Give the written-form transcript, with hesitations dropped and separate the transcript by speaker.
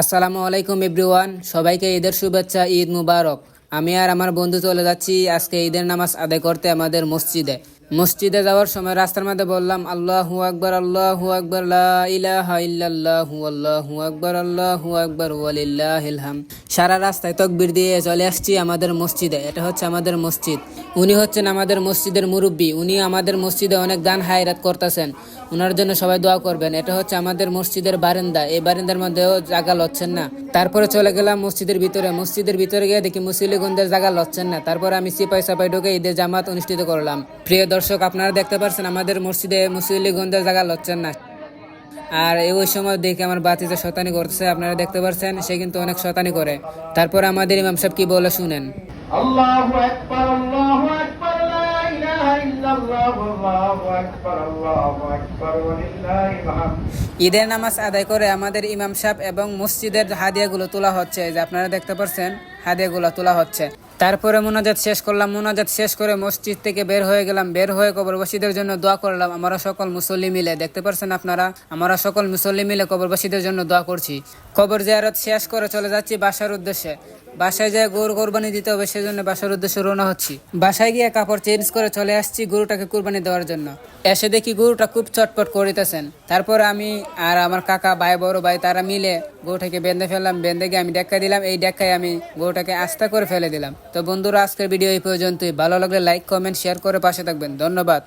Speaker 1: আসসালামু আলাইকুম এভরিওয়ান, সবাইকে ঈদের শুভেচ্ছা। ঈদ মুবারক। আমি আর আমার বন্ধু চলে যাচ্ছি আজকে ঈদের নামাজ আদায় করতে আমাদের মসজিদে যাওয়ার সময় রাস্তার মধ্যে বললাম আল্লাহু আকবার, আল্লাহু আকবার, লা ইলাহা ইল্লাল্লাহু, আল্লাহু আকবার, আল্লাহু আকবার, ওয়ালিল্লাহিল হামদ। সারা রাস্তায় তাকবীর দিয়ে চলে আসছি আমাদের মসজিদে। এটা হচ্ছে আমাদের মসজিদ। উনি হচ্ছেন আমাদের মসজিদের মুরব্বী। উনি আমাদের মসজিদে অনেক দান হায়রাত করতেছেন। ওনার জন্য সবাই দোয়া করবেন। এটা হচ্ছে আমাদের মসজিদের বারান্দা। এই বারান্দার মধ্যেও জায়গা লচ্ছেন না। তারপরে চলে গেলাম মসজিদের ভিতরে গিয়ে দেখি মুসল্লিগণদের জায়গা লচ্ছেন না। তারপরে আমি সিপাই সাপাই ঢুকে ঈদের জামাত অনুষ্ঠিত করলাম। প্রিয় দর্শক, আপনারা দেখতে পাচ্ছেন আমাদের মসজিদে মুসল্লিগণদের জায়গা লচ্ছেন না। আর ওই সময় দেখে আমার বাতিতে শতানি করতেছে, আপনারা দেখতে পাচ্ছেন সে কিন্তু অনেক শতানি করে। তারপরে আমাদের ইমাম সাহেব কি বলে শুনেন।
Speaker 2: আল্লাহু আকবার, আল্লাহু আকবার, লা ইলাহা ইল্লাল্লাহ, আল্লাহু আকবার, আল্লাহু আকবার, ওয়ালিল্লাহিল হামদ।
Speaker 1: ঈদের নামাজ আদায় করে আমাদের ইমাম সাহেব এবং মসজিদের হাদিয়াগুলো তোলা হচ্ছে। এই যে আপনারা দেখতে পাচ্ছেন হাদিয়াগুলো তোলা হচ্ছে। তারপরে মোনাজাত শেষ করলাম। মোনাজাত শেষ করে মসজিদ থেকে বের হয়ে গেলাম। বের হয়ে কবরবাসীদের জন্য দোয়া করলাম। আমরা সকল মুসল্লি মিলে, দেখতে পাচ্ছেন আপনারা, আমরা সকল মুসল্লি মিলে কবরবাসীদের জন্য দোয়া করছি। কবর জিয়ারত শেষ করে চলে যাচ্ছি বাসার উদ্দেশ্যে। বাসায় যেয়ে গরু কোরবানি দিতে হবে, সেজন্য বাসার উদ্দেশ্যে রওনা হচ্ছি। বাসায় গিয়ে কাপড় চেঞ্জ করে চলে আসছি গরুটাকে কুরবানি দেওয়ার জন্য। এসে দেখি গরুটা খুব চটপট করিতেছেন। তারপর আমি আর আমার কাকা, ভাই, বড় ভাই তারা মিলে গরুটাকে বেঁধে ফেললাম। বেঁধে গিয়ে আমি ডেক্কা দিলাম। এই ডেক্কায় আমি গরুটাকে আস্তে করে ফেলে দিলাম। তো বন্ধুরা, আজকের ভিডিও এই পর্যন্তই। ভালো লাগলে লাইক, কমেন্ট, শেয়ার করে পাশে থাকবেন। ধন্যবাদ।